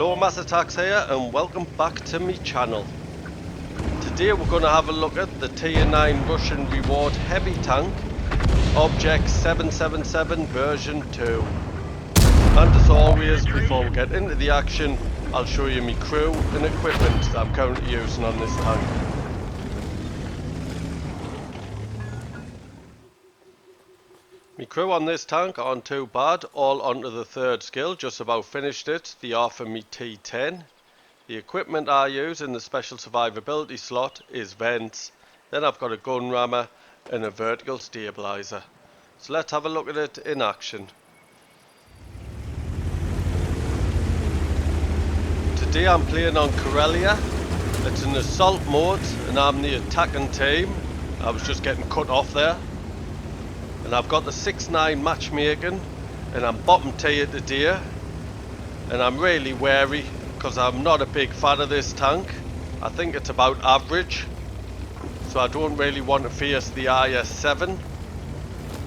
Hello, Mass Attacks here and welcome back to my channel. Today we're going to have a look at the Tier 9 Russian Reward Heavy Tank Object 777 version 2. And as always, before we get into the action, I'll show you my crew and equipment that I'm currently using on this tank. My crew on this tank aren't too bad, all onto the third skill, just about finished it, the off of me T10. The equipment I use in the special survivability slot is vents, then I've got a gun rammer and a vertical stabilizer. So let's have a look at it in action. Today I'm playing on Karelia. It's an assault mode and I'm the attacking team. I was just getting cut off there. And I've got the 6-9 matchmaking and I'm bottom tier today. And I'm really wary because I'm not a big fan of this tank. I think it's about average. So I don't really want to face the IS-7.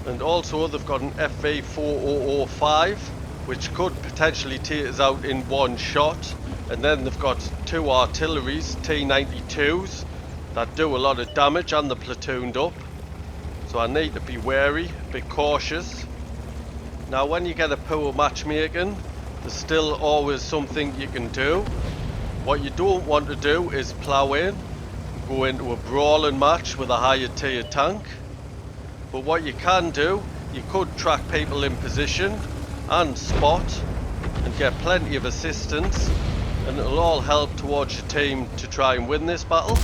And also they've got an FV4005 which could potentially take us out in one shot. And then they've got two artilleries, T92s, that do a lot of damage and they're platooned up. So I need to be wary, a bit cautious. Now when you get a poor matchmaking, there's still always something you can do. What you don't want to do is plough in, go into a brawling match with a higher tier tank. But what you can do, you could track people in position and spot and get plenty of assistance, and it'll all help towards your team to try and win this battle.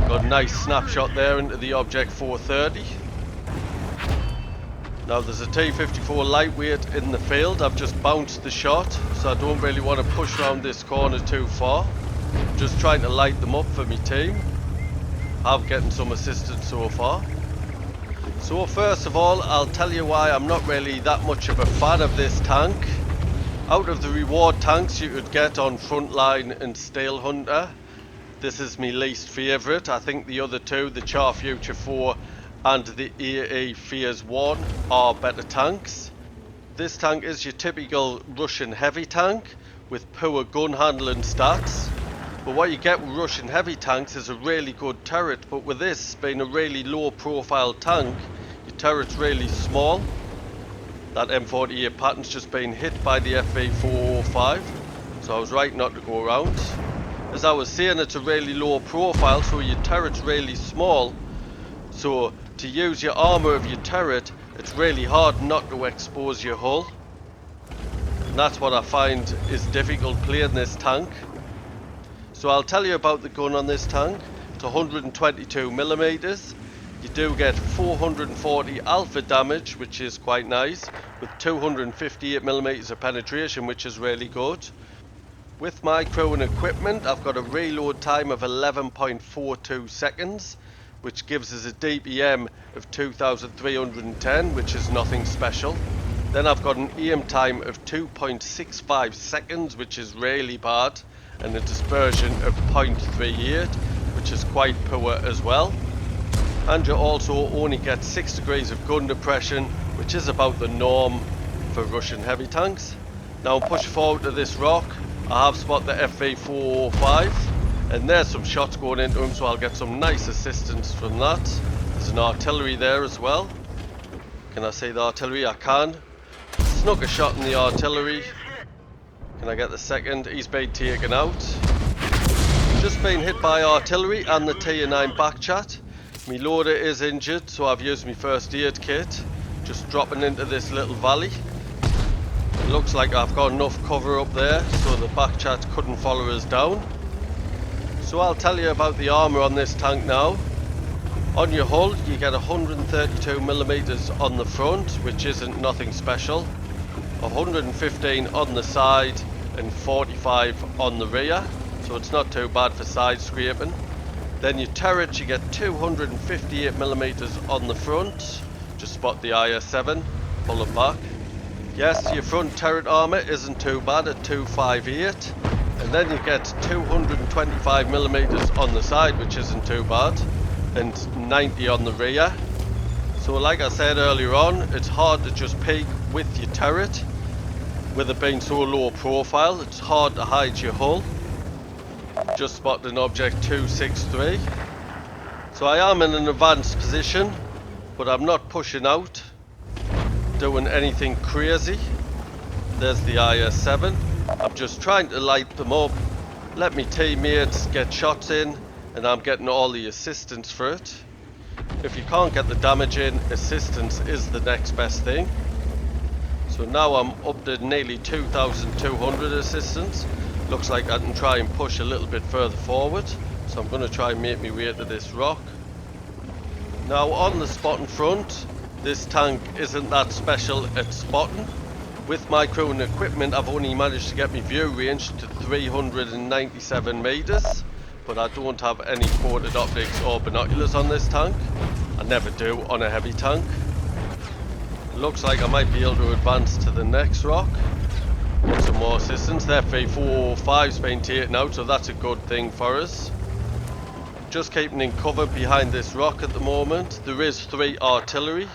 Got a nice snapshot there into the Object 430. Now there's a T54 lightweight in the field. I've just bounced the shot, so I don't really want to push around this corner too far. Just trying to light them up for my team. I'm getting some assistance so far. So first of all, I'll tell you why I'm not really that much of a fan of this tank. Out of the reward tanks you could get on Frontline and Steel Hunter, this is my least favourite. I think the other two, the Char Future 4 and the AE Fears 1, are better tanks. This tank is your typical Russian heavy tank with poor gun handling stats. But what you get with Russian heavy tanks is a really good turret, but with this being a really low profile tank, your turret's really small. That M48 pattern's just been hit by the FV4005, so I was right not to go around. As I was saying, it's a really low profile, so your turret's really small. So to use your armour of your turret, it's really hard not to expose your hull. And that's what I find is difficult playing this tank. So I'll tell you about the gun on this tank. It's 122mm. You do get 440 alpha damage, which is quite nice, with 258mm of penetration, which is really good. With my crew and equipment, I've got a reload time of 11.42 seconds, which gives us a DPM of 2310, which is nothing special. Then I've got an aim time of 2.65 seconds, which is really bad, and a dispersion of 0.38, which is quite poor as well. And you also only get 6 degrees of gun depression, which is about the norm for Russian heavy tanks. Now I'm pushing forward to this rock. I have spotted the FV4005, and there's some shots going into him, so I'll get some nice assistance from that. There's an artillery there as well. Can I see the artillery? I can. Snuck a shot in the artillery. Can I get the second? He's been taken out. Just been hit by artillery and the Tier 9 back chat. My loader is injured, so I've used my first aid kit. Just dropping into this little valley. It looks like I've got enough cover up there, so the back chat couldn't follow us down. So I'll tell you about the armour on this tank now. On your hull you get 132mm on the front, which isn't nothing special. 115 on the side and 45 on the rear, so it's not too bad for side scraping. Then your turret, you get 258mm on the front. Just spot the IS-7, pull it back. Yes, your front turret armour isn't too bad at 258. And then you get 225mm on the side, which isn't too bad, and 90 on the rear. So like I said earlier on, it's hard to just peek with your turret. With it being so low profile, it's hard to hide your hull. Just spotted an object 263. So I am in an advanced position, but I'm not pushing out, doing anything crazy. There's the IS-7. I'm just trying to light them up, let me teammates get shots in, and I'm getting all the assistance for it. If you can't get the damage in, assistance is the next best thing. So now I'm up to nearly 2,200 assistance. Looks like I can try and push a little bit further forward. So I'm going to try and make my way to this rock. Now on the spotting front, this tank isn't that special at spotting. With my crew and equipment, I've only managed to get my view range to 397 meters. But I don't have any ported optics or binoculars on this tank. I never do on a heavy tank. Looks like I might be able to advance to the next rock. Get some more assistance. Their V405's been taken out, so that's a good thing for us. Just keeping in cover behind this rock at the moment. There is 3 artillery,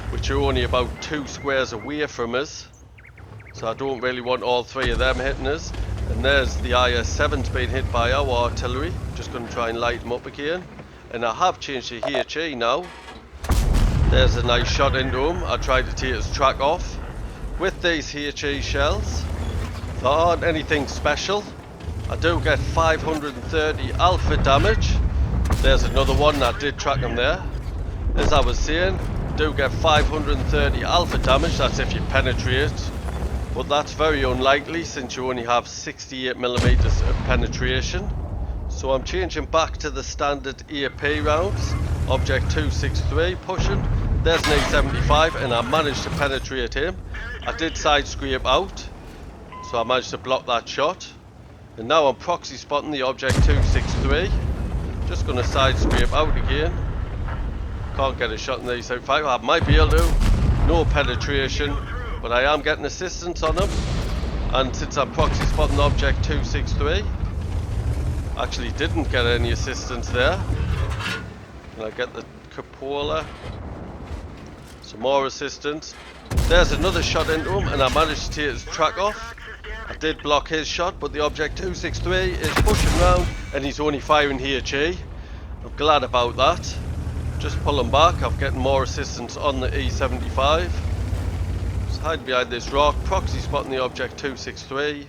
which are only about 2 squares away from us. So I don't really want all 3 of them hitting us. And there's the IS-7's been hit by our artillery. Just going to try and light them up again. And I have changed to HE now. There's a nice shot into him. I tried to take his track off. With these HE shells, there aren't anything special. I do get 530 alpha damage. There's another one, I did track him there. As I was saying, do get 530 alpha damage, that's if you penetrate. But that's very unlikely since you only have 68mm of penetration. So I'm changing back to the standard AP rounds. Object 263 pushing. There's an A75 and I managed to penetrate him. I did side scrape out, so I managed to block that shot. And now I'm proxy spotting the object 263. Just going to side scrape out again. Can't get a shot in the A75. I might be able to. No penetration, but I am getting assistance on him. And since I'm proxy spotting object 263, actually didn't get any assistance there. And I get the cupola. Some more assistance. There's another shot into him and I managed to take his track off. I did block his shot, but the object 263 is pushing round and he's only firing HE. I'm glad about that. Just pulling back, I'm getting more assistance on the E75. Just hide behind this rock, proxy spotting the object 263.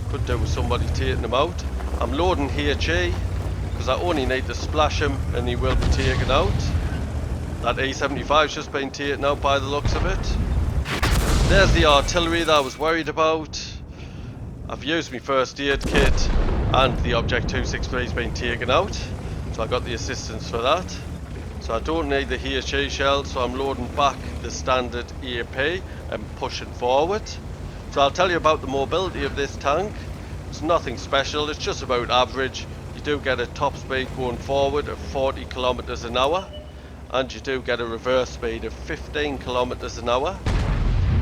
Could do with somebody taking him out. I'm loading HE because I only need to splash him and he will be taken out. That E75's just been taken out by the looks of it. There's the artillery that I was worried about. I've used my first aid kit and the object 263's been taken out. So I got the assistance for that. So I don't need the HE shell, so I'm loading back the standard AP and pushing forward. So I'll tell you about the mobility of this tank. It's nothing special, it's just about average. You do get a top speed going forward of 40 kilometers an hour. And you do get a reverse speed of 15 kilometers an hour.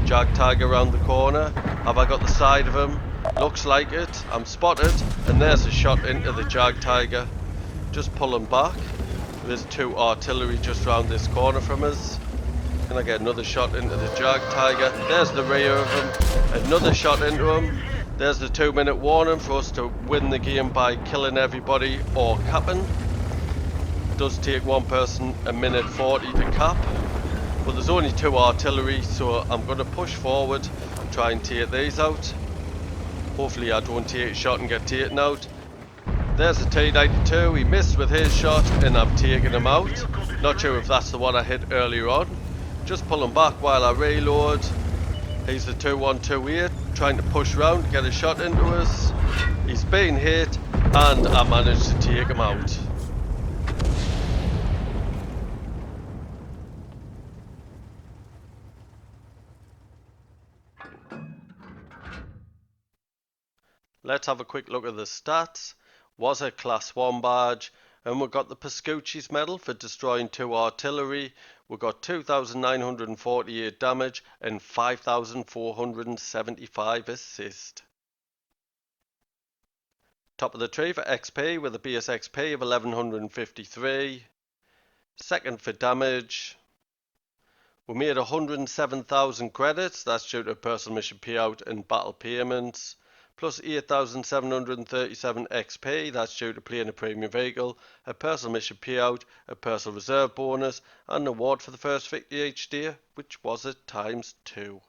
Jagdtiger around the corner. Have I got the side of him? Looks like it. I'm spotted. And there's a shot into the Jagdtiger. Just pulling back. There's 2 artillery just round this corner from us. Can I get another shot into the Jagdtiger? There's the rear of him. Another shot into him. There's the 2-minute warning for us to win the game by killing everybody or capping. Does take one person a minute 40 to cap, but there's only 2 artillery, so I'm going to push forward and try and take these out. Hopefully I don't take a shot and get taken out. There's a T92, he missed with his shot and I've taken him out. Not sure if that's the one I hit earlier on. Just pulling back while I reload. He's the 2128, trying to push round, get a shot into us. He's been hit and I managed to take him out. Let's have a quick look at the stats. Was a class 1 badge, and we got the Pascucci's medal for destroying 2 artillery. We got 2,948 damage and 5,475 assist. Top of the tree for XP with a base XP of 1,153. Second for damage, We made 107,000 credits, that's due to a personal mission payout and battle payments, plus 8,737 XP, that's due to playing a premium vehicle, a personal mission payout, a personal reserve bonus, and an award for the first victory each day, which was at ×2.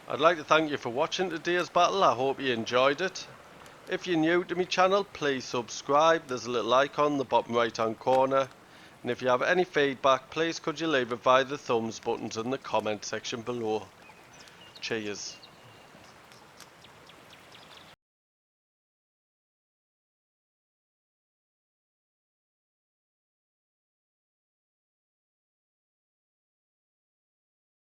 I'd like to thank you for watching today's battle. I hope you enjoyed it. If you're new to my channel, please subscribe. There's a little icon in the bottom right hand corner. And if you have any feedback, please could you leave it via the thumbs buttons in the comment section below. Cheers.